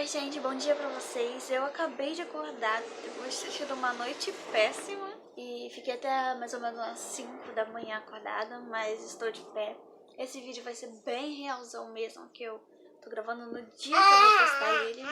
Oi gente, bom dia pra vocês. Eu acabei de acordar depois de ter tido uma noite péssima e fiquei até mais ou menos umas 5 da manhã acordada, mas estou de pé. Esse vídeo vai ser bem realzão mesmo, que eu tô gravando no dia que eu vou postar ele,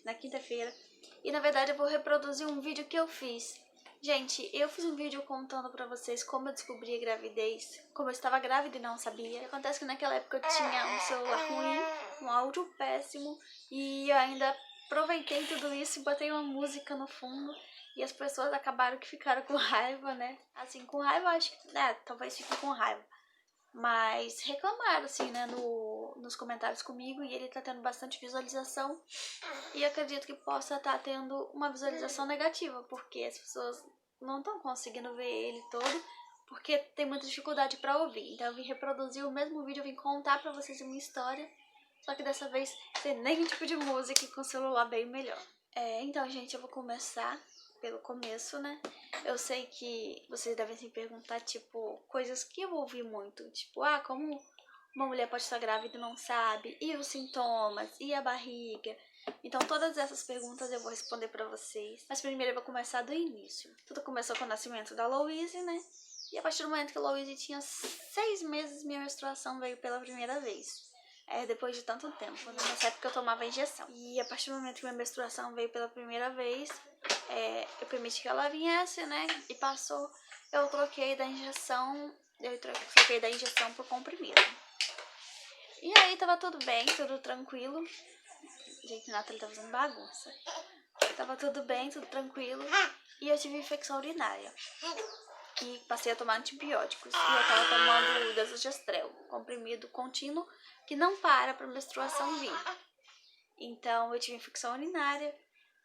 na quinta-feira. E na verdade eu vou reproduzir um vídeo que eu fiz. Gente, eu fiz um vídeo contando pra vocês como eu descobri a gravidez, como eu estava grávida e não sabia. Acontece que naquela época eu tinha um celular ruim, um áudio péssimo, e eu ainda aproveitei tudo isso e botei uma música no fundo. E as pessoas acabaram que ficaram com raiva, né? Assim, com raiva, acho que, talvez fiquem com raiva. Mas reclamaram, assim, né, nos comentários comigo, e ele tá tendo bastante visualização. E acredito que possa estar tendo uma visualização negativa, porque as pessoas não estão conseguindo ver ele todo, porque tem muita dificuldade para ouvir. Então eu vim reproduzir o mesmo vídeo, eu vim contar para vocês uma história, só que dessa vez sem nenhum tipo de música e com o celular bem melhor. Então, gente, eu vou começar pelo começo, né? Eu sei que vocês devem se perguntar, tipo, coisas que eu ouvi muito, tipo, como uma mulher pode estar grávida e não sabe, e os sintomas, e a barriga. Então todas essas perguntas eu vou responder pra vocês. Mas primeiro eu vou começar do início. Tudo começou com o nascimento da Louise, né? E a partir do momento que a Louise tinha 6 meses, minha menstruação veio pela primeira vez. Depois de tanto tempo, né? Nessa época eu tomava injeção. E a partir do momento que minha menstruação veio pela primeira vez, eu permiti que ela viesse, né? E passou, eu troquei da injeção, por comprimido. E aí tava tudo bem, tudo tranquilo. Gente, a Nathalie tá fazendo bagunça. Tava tudo bem, tudo tranquilo. E eu tive infecção urinária. E passei a tomar antibióticos. E eu tava tomando desogestrel, comprimido contínuo, que não para pra menstruação vir. Então eu tive infecção urinária.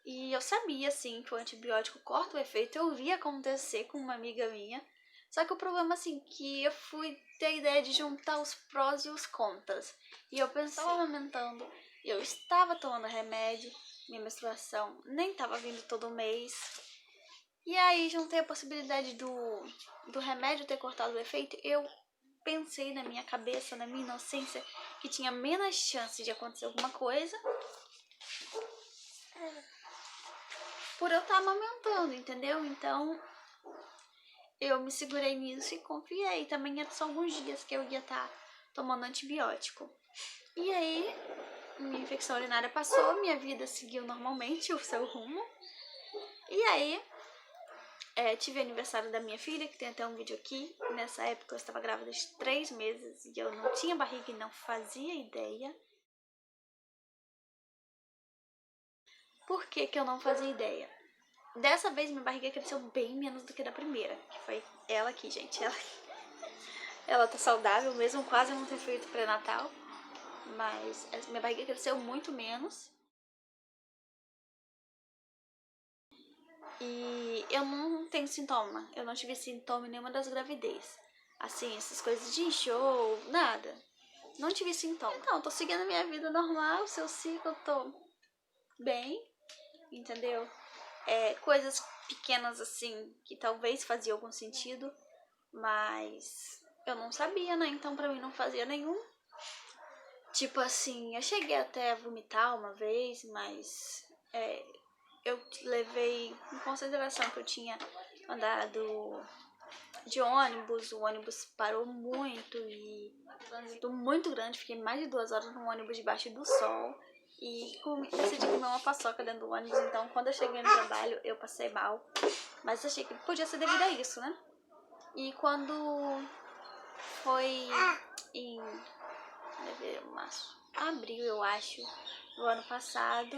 E eu sabia, assim, que o antibiótico corta o efeito. Eu vi acontecer com uma amiga minha. Só que o problema, assim, que eu fui ter a ideia de juntar os prós e os contras. E eu pensava amamentando, eu estava tomando remédio, minha menstruação nem estava vindo todo mês. E aí juntei a possibilidade do remédio ter cortado o efeito. Eu pensei na minha cabeça, na minha inocência, que tinha menos chance de acontecer alguma coisa por eu estar amamentando, entendeu? Então eu me segurei nisso e confiei. Também eram só alguns dias que eu ia estar tomando antibiótico. E aí, minha infecção urinária passou, minha vida seguiu normalmente o seu rumo. E aí, tive aniversário da minha filha, que tem até um vídeo aqui. Nessa época eu estava grávida de 3 meses e eu não tinha barriga e não fazia ideia. Por que que eu não fazia ideia? Dessa vez minha barriga cresceu bem menos do que da primeira, que foi ela aqui, gente. Ela tá saudável mesmo, quase não ter feito pré-natal. Mas minha barriga cresceu muito menos. E eu não tenho sintoma. Eu não tive sintoma em nenhuma das gravidez. Assim, essas coisas de enxoo, nada. Não tive sintoma. Então, tô seguindo a minha vida normal, o seu ciclo, tô bem, entendeu? Coisas pequenas assim, que talvez fazia algum sentido, mas eu não sabia, né? Então pra mim não fazia nenhum. Tipo assim, eu cheguei até a vomitar uma vez, mas eu levei em consideração que eu tinha andado de ônibus, o ônibus parou muito e trânsito muito grande, fiquei mais de 2 horas no ônibus debaixo do sol e decidi comer uma paçoca dentro do ônibus. Então quando eu cheguei no trabalho eu passei mal, mas achei que podia ser devido a isso, né? E quando foi em abril, eu acho, do ano passado,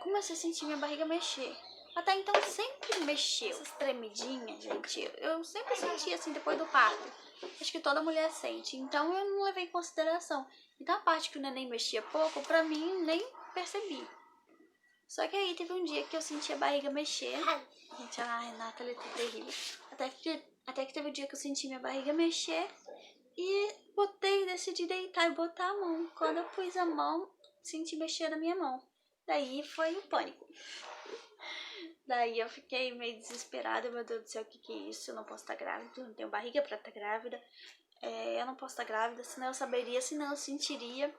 comecei a sentir minha barriga mexer. Até então sempre mexeu. Essas tremidinhas, gente, eu sempre senti assim depois do parto. Acho que toda mulher sente. Então eu não levei em consideração. Então a parte que o neném mexia pouco, pra mim, nem percebi. Só que aí teve um dia que eu senti a barriga mexer. Gente, a Renata, ela tá terrível. Até que teve um dia que eu senti minha barriga mexer. E decidi deitar e botar a mão. Quando eu pus a mão, senti mexer na minha mão. Daí foi o pânico. Daí eu fiquei meio desesperada. Meu Deus do céu, o que é isso? Eu não posso estar grávida, eu não tenho barriga pra estar grávida. Eu não posso estar grávida, senão eu saberia, senão eu sentiria.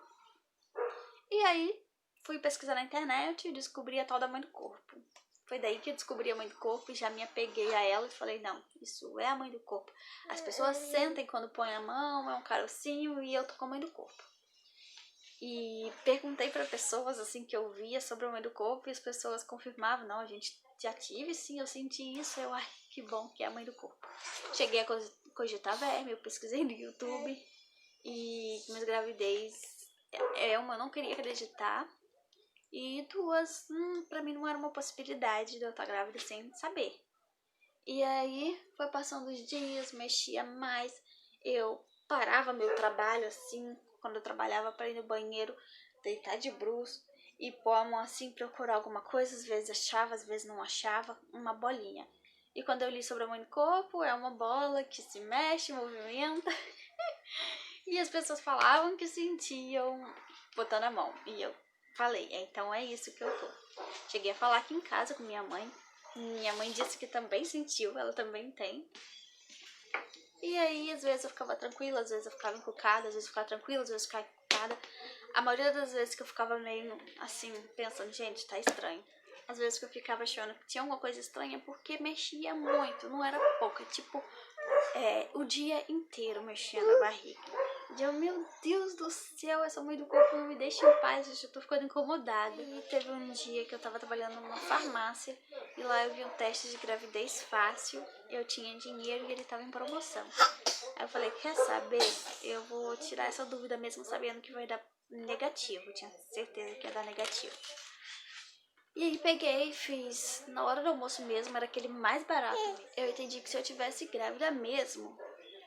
E aí, fui pesquisar na internet e descobri a tal da mãe do corpo. Foi daí que eu descobri a mãe do corpo e já me apeguei a ela e falei, não, isso é a mãe do corpo. As pessoas sentem quando põem a mão, é um carocinho e eu tô com a mãe do corpo. E perguntei para pessoas assim que eu via sobre a mãe do corpo e as pessoas confirmavam, não, a gente já tive sim, eu senti isso, eu, ai, que bom que é a mãe do corpo. Cheguei a cogitar verme, eu pesquisei no YouTube e minha gravidez uma eu não queria acreditar e duas, pra mim não era uma possibilidade de eu estar grávida sem saber. E aí foi passando os dias, mexia mais, eu parava meu trabalho assim, quando eu trabalhava para ir no banheiro, deitar de bruços e pôr a mão assim, procurar alguma coisa, às vezes achava, às vezes não achava, uma bolinha. E quando eu li sobre a mãe do corpo, é uma bola que se mexe, movimenta. E as pessoas falavam que sentiam botando a mão. E eu falei, então é isso que eu tô. Cheguei a falar aqui em casa com minha mãe. Minha mãe disse que também sentiu, ela também tem. E aí, às vezes eu ficava tranquila, às vezes eu ficava encucada, às vezes eu ficava tranquila, às vezes eu ficava encucada. A maioria das vezes que eu ficava meio assim, pensando, gente, tá estranho. Às vezes que eu ficava achando que tinha alguma coisa estranha porque mexia muito, não era pouca, tipo, o dia inteiro mexendo a barriga. E eu, meu Deus do céu, essa mãe do corpo não me deixa em paz, eu já tô ficando incomodada. E teve um dia que eu tava trabalhando numa farmácia e lá eu vi um teste de gravidez fácil, eu tinha dinheiro e ele tava em promoção. Aí eu falei, quer saber? Eu vou tirar essa dúvida mesmo sabendo que vai dar negativo, eu tinha certeza que ia dar negativo. E aí peguei e fiz, na hora do almoço mesmo, era aquele mais barato. Eu entendi que se eu tivesse grávida mesmo,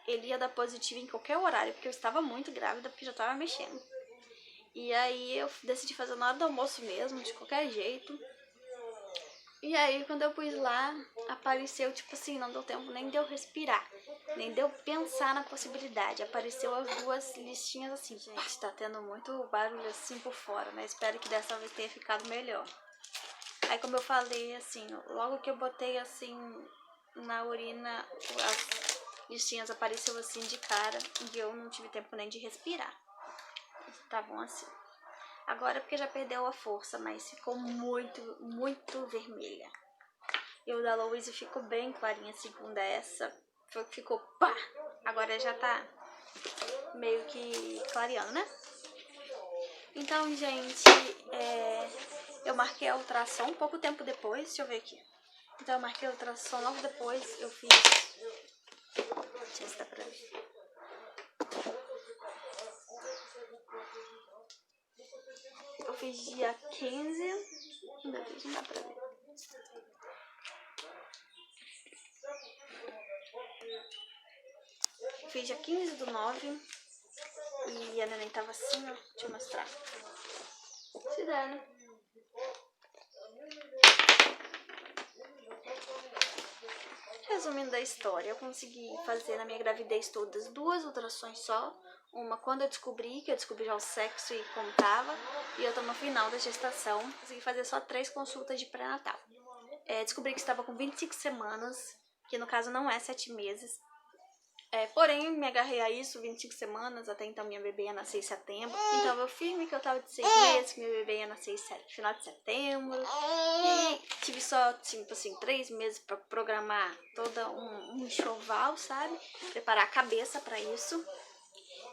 ele ia dar positivo em qualquer horário, porque eu estava muito grávida, porque já estava mexendo. E aí eu decidi fazer na hora do almoço mesmo, de qualquer jeito. E aí quando eu pus lá, apareceu, tipo assim, não deu tempo nem de eu respirar, nem de eu pensar na possibilidade. Apareceu as duas listinhas assim, gente, tá tendo muito barulho assim por fora, né? Espero que dessa vez tenha ficado melhor. Aí como eu falei, assim, logo que eu botei assim na urina, as listinhas apareceu assim de cara e eu não tive tempo nem de respirar. Tá bom assim. Agora porque já perdeu a força, mas ficou muito, muito vermelha. E o da Louise ficou bem clarinha, segunda essa. Ficou pá! Agora já tá meio que clareando, né? Então, gente, eu marquei a ultrassom pouco tempo depois, deixa eu ver aqui. Então eu marquei a ultrassom logo depois, eu fiz... Deixa eu ver se dá pra ver. Eu fiz dia 15... Meu Deus, não dá pra ver. Eu fiz dia 15/9 e a neném tava assim, ó. Deixa eu mostrar. Se dá, né? Resumindo a história, eu consegui fazer na minha gravidez todas 2 ultrações só. Uma quando eu descobri já o sexo e como tava, e outra no final da gestação. Consegui fazer só 3 consultas de pré-natal. Descobri que estava com 25 semanas, que no caso não é 7 meses. Porém, me agarrei a isso, 25 semanas, até então minha bebê ia nascer em setembro. Então eu firme que eu tava de 6 meses, que minha bebê ia nascer em final de setembro. E tive só, tipo assim, 3 meses pra programar toda um enxoval, sabe? Preparar a cabeça pra isso.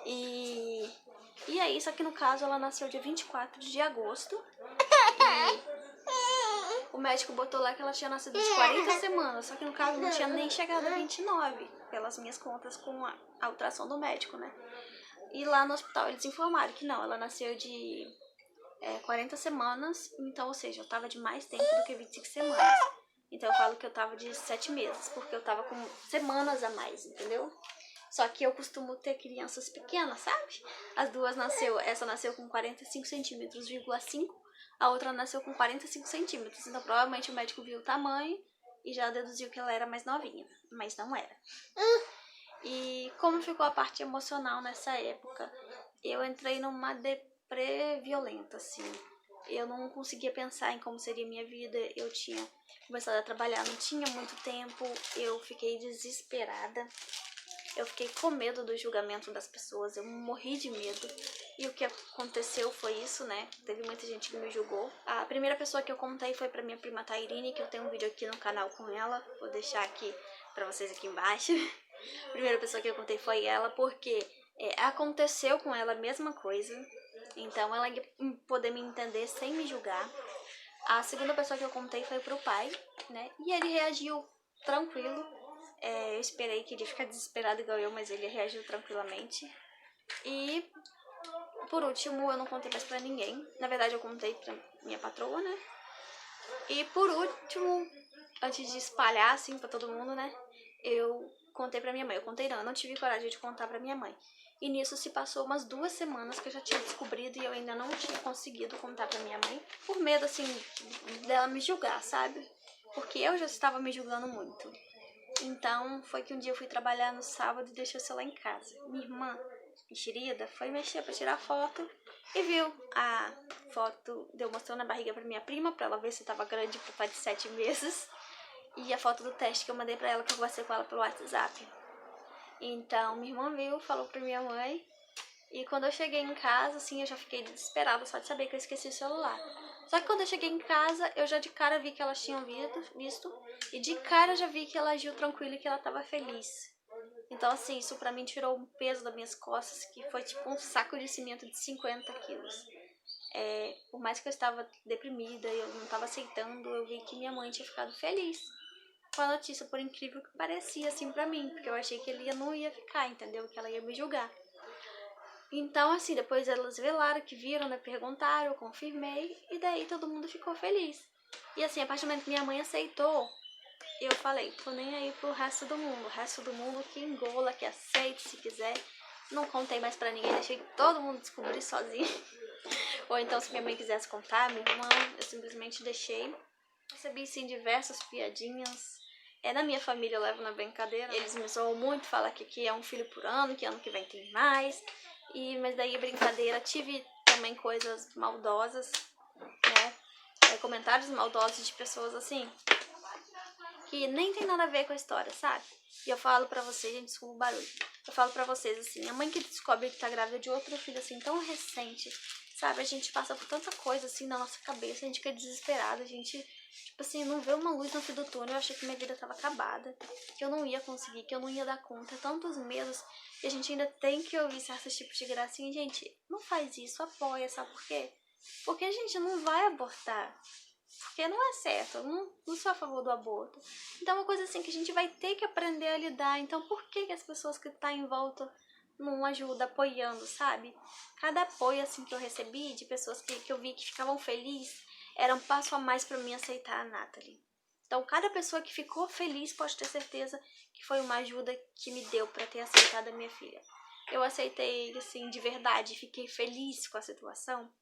E aí, só que no caso ela nasceu dia 24 de agosto. E o médico botou lá que ela tinha nascido de 40 semanas, só que no caso não tinha nem chegado a 29, pelas minhas contas com a ultrassom do médico, né? E lá no hospital eles informaram que não, ela nasceu de 40 semanas, então, ou seja, eu tava de mais tempo do que 25 semanas. Então eu falo que eu tava de 7 meses, porque eu tava com semanas a mais, entendeu? Só que eu costumo ter crianças pequenas, sabe? As duas essa nasceu com 45 centímetros, 5. A outra nasceu com 45 centímetros. Então provavelmente o médico viu o tamanho e já deduziu que ela era mais novinha. Mas não era. E como ficou a parte emocional nessa época? Eu entrei numa deprê violenta, assim. Eu não conseguia pensar em como seria minha vida. Eu tinha começado a trabalhar, não tinha muito tempo. Eu fiquei desesperada. Eu fiquei com medo do julgamento das pessoas, eu morri de medo. E o que aconteceu foi isso, né? Teve muita gente que me julgou. A primeira pessoa que eu contei foi pra minha prima Tairine, que eu tenho um vídeo aqui no canal com ela. Vou deixar aqui pra vocês aqui embaixo. A primeira pessoa que eu contei foi ela, porque aconteceu com ela a mesma coisa. Então ela ia poder me entender sem me julgar. A segunda pessoa que eu contei foi pro pai, né? E ele reagiu tranquilo. Eu esperei que ele ia ficar desesperado igual eu, mas ele reagiu tranquilamente. E por último, eu não contei mais pra ninguém. Na verdade, eu contei pra minha patroa, né? E por último, antes de espalhar assim pra todo mundo, né? Eu contei pra minha mãe. Eu não tive coragem de contar pra minha mãe. E nisso se passou umas 2 semanas que eu já tinha descobrido e eu ainda não tinha conseguido contar pra minha mãe. Por medo, assim, dela me julgar, sabe? Porque eu já estava me julgando muito. Então, foi que um dia eu fui trabalhar no sábado e deixei o celular em casa. Minha irmã, enxerida, foi mexer pra tirar foto e viu a foto de eu mostrando a barriga pra minha prima, pra ela ver se tava grande pro pai de 7 meses. E a foto do teste que eu mandei pra ela, que eu conversei com ela pelo WhatsApp. Então, minha irmã viu, falou pra minha mãe. E quando eu cheguei em casa, assim, eu já fiquei desesperada só de saber que eu esqueci o celular. Só que quando eu cheguei em casa, eu já de cara vi que elas tinham visto. E de cara eu já vi que ela agiu tranquila e que ela tava feliz. Então, assim, isso pra mim tirou um peso das minhas costas, que foi tipo um saco de cimento de 50 quilos. Por mais que eu estava deprimida e eu não estava aceitando, eu vi que minha mãe tinha ficado feliz com a notícia, por incrível que parecia, assim, pra mim. Porque eu achei que ele não ia ficar, entendeu? Que ela ia me julgar. Então, assim, depois elas velaram, que viram, né, perguntaram, eu confirmei, e daí todo mundo ficou feliz. E assim, a partir do momento que minha mãe aceitou, eu falei, tô nem aí pro resto do mundo. O resto do mundo que engola, que aceite se quiser. Não contei mais pra ninguém, deixei todo mundo descobrir sozinho. Ou então, se minha mãe quisesse contar, minha irmã, eu simplesmente deixei. Recebi, sim, diversas piadinhas. Na minha família eu levo na brincadeira. Eles me zoam muito, falam que é um filho por ano, que ano que vem tem mais. Mas daí, brincadeira, tive também coisas maldosas, né? Comentários maldosos de pessoas assim, que nem tem nada a ver com a história, sabe? E eu falo pra vocês, gente, desculpa o barulho. Eu falo pra vocês, assim, a mãe que descobre que tá grávida de outro filho, assim, tão recente, sabe? A gente passa por tanta coisa, assim, na nossa cabeça, a gente fica desesperada, a gente, tipo assim, não vê uma luz no fim do túnel. Eu achei que minha vida tava acabada, que eu não ia conseguir, que eu não ia dar conta, tantos medos, e a gente ainda tem que ouvir certos tipos de gracinha. Gente, não faz isso, apoia, sabe por quê? Porque a gente não vai abortar. Porque não é certo, eu não sou a favor do aborto. Então é uma coisa assim que a gente vai ter que aprender a lidar. Então por que as pessoas que estão em volta não ajudam, apoiando, sabe? Cada apoio assim que eu recebi de pessoas que eu vi que ficavam felizes, era um passo a mais para mim aceitar a Nathalie. Então cada pessoa que ficou feliz pode ter certeza que foi uma ajuda que me deu para ter aceitado a minha filha. Eu aceitei assim de verdade, fiquei feliz com a situação,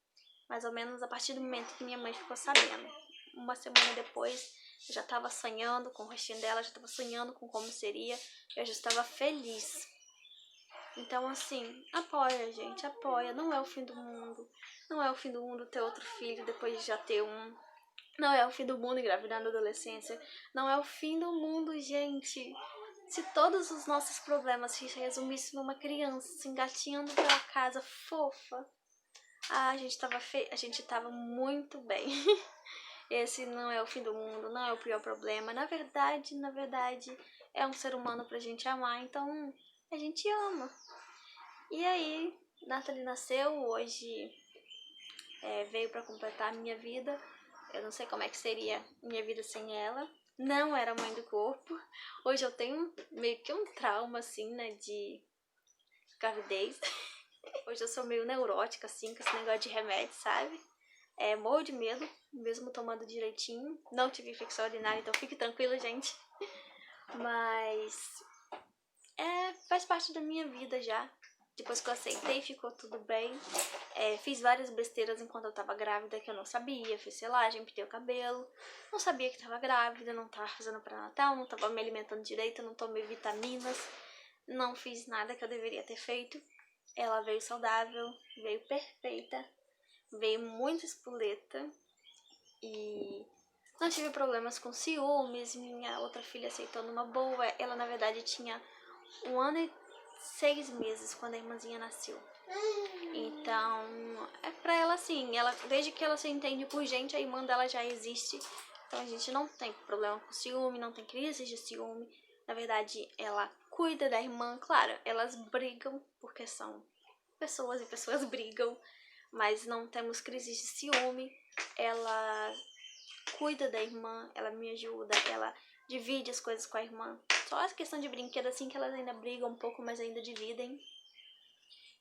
mais ou menos a partir do momento que minha mãe ficou sabendo. Uma semana depois, eu já estava sonhando com o rostinho dela, já estava sonhando com como seria, eu já estava feliz. Então, assim, apoia, gente, apoia. Não é o fim do mundo. Não é o fim do mundo ter outro filho depois de já ter um. Não é o fim do mundo engravidar na adolescência. Não é o fim do mundo, gente. Se todos os nossos problemas se resumissem numa criança se engatinhando pela casa fofa, a gente tava muito bem. Esse não é o fim do mundo, não é o pior problema. Na verdade, é um ser humano pra gente amar, então a gente ama. E aí, Nathalie nasceu, hoje veio pra completar a minha vida. Eu não sei como é que seria minha vida sem ela. Não era mãe do corpo. Hoje eu tenho meio que um trauma, assim, né, de gravidez. Hoje eu sou meio neurótica, assim, com esse negócio de remédio, sabe? Morro de medo, mesmo tomando direitinho. Não tive infecção urinária, então fique tranquila, gente. Mas faz parte da minha vida já. Depois que eu aceitei, ficou tudo bem. Fiz várias besteiras enquanto eu tava grávida que eu não sabia. Fiz selagem, pintei o cabelo. Não sabia que tava grávida, não tava fazendo pré-natal, não tava me alimentando direito, não tomei vitaminas. Não fiz nada que eu deveria ter feito. Ela veio saudável, veio perfeita, veio muita espoleta e não tive problemas com ciúmes. Minha outra filha aceitou numa boa. Ela, na verdade, tinha 1 ano e 6 meses quando a irmãzinha nasceu. Então, é pra ela assim, desde que ela se entende por gente, a irmã dela já existe. Então a gente não tem problema com ciúme, não tem crise de ciúme. Na verdade, ela cuida da irmã. Claro, elas brigam, porque são pessoas e pessoas brigam. Mas não temos crise de ciúme. Ela cuida da irmã, ela me ajuda, ela divide as coisas com a irmã. Só a questão de brinquedo, assim, que elas ainda brigam um pouco, mas ainda dividem.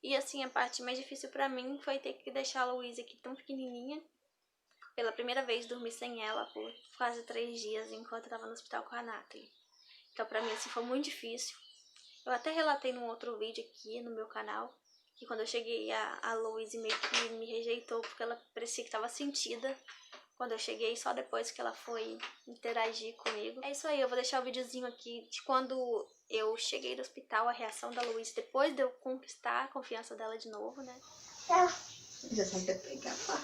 E assim, a parte mais difícil pra mim foi ter que deixar a Luísa aqui tão pequenininha. Pela primeira vez dormi sem ela por quase 3 dias enquanto eu tava no hospital com a Nathalie. Então pra mim assim foi muito difícil. Eu até relatei num outro vídeo aqui no meu canal que quando eu cheguei a Luísa meio que me rejeitou porque ela parecia que tava sentida. Quando eu cheguei, só depois que ela foi interagir comigo. É isso aí, eu vou deixar o videozinho aqui de quando eu cheguei do hospital, a reação da Luísa, depois de eu conquistar a confiança dela de novo, né? Já sabe que pegar, pá.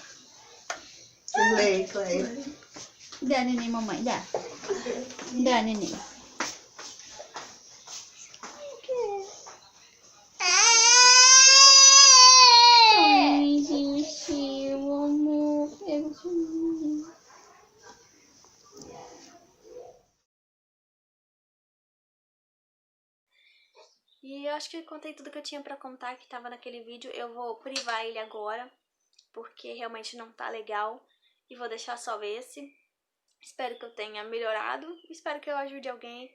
Clay. Dá, neném, mamãe, dá. Dá, neném. Ai, Gigi, amor, pega de mim. E eu acho que eu contei tudo que eu tinha pra contar que tava naquele vídeo. Eu vou privar ele agora, porque realmente não tá legal. E vou deixar só esse. Espero que eu tenha melhorado. Espero que eu ajude alguém.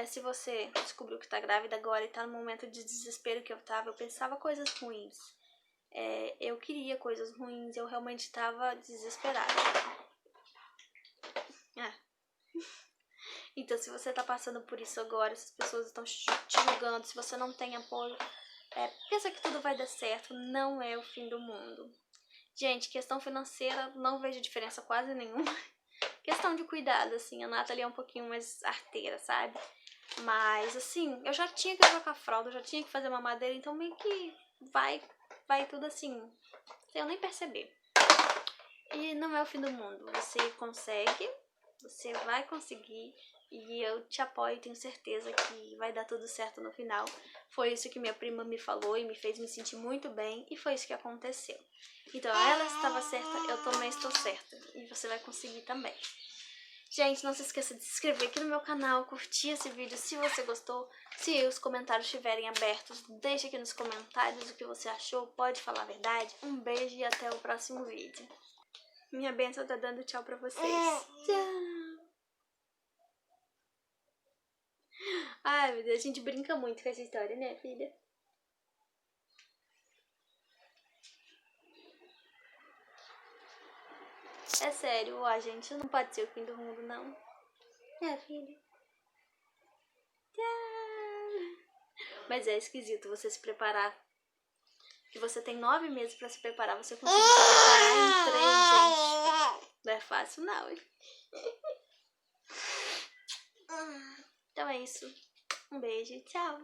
Se você descobriu que tá grávida agora e tá no momento de desespero que eu tava, eu pensava coisas ruins. Eu queria coisas ruins, eu realmente tava desesperada. Então, se você tá passando por isso agora, se as pessoas estão te julgando, se você não tem apoio, pensa que tudo vai dar certo, não é o fim do mundo. Gente, questão financeira, não vejo diferença quase nenhuma. Questão de cuidado, assim, a Nathalie é um pouquinho mais arteira, sabe? Mas, assim, eu já tinha que trocar a fralda, eu já tinha que fazer mamadeira, então meio que vai tudo assim, sem eu nem perceber. E não é o fim do mundo, você consegue, você vai conseguir. E eu te apoio, tenho certeza que vai dar tudo certo no final. Foi isso que minha prima me falou e me fez me sentir muito bem. E foi isso que aconteceu. Então ela estava certa, eu também estou certa. E você vai conseguir também. Gente, não se esqueça de se inscrever aqui no meu canal, curtir esse vídeo se você gostou. Se os comentários estiverem abertos, deixa aqui nos comentários o que você achou. Pode falar a verdade. Um beijo e até o próximo vídeo. Minha bênção tá dando tchau pra vocês. Tchau! Ai, meu Deus, a gente brinca muito com essa história, né, filha? É sério, ó, gente, não pode ser o fim do mundo, não. É, filha? Tchau! Mas é esquisito você se preparar. Que você tem 9 meses pra se preparar, você conseguir se preparar em 3, gente. Não é fácil, não, hein? Então é isso. Um beijo e tchau!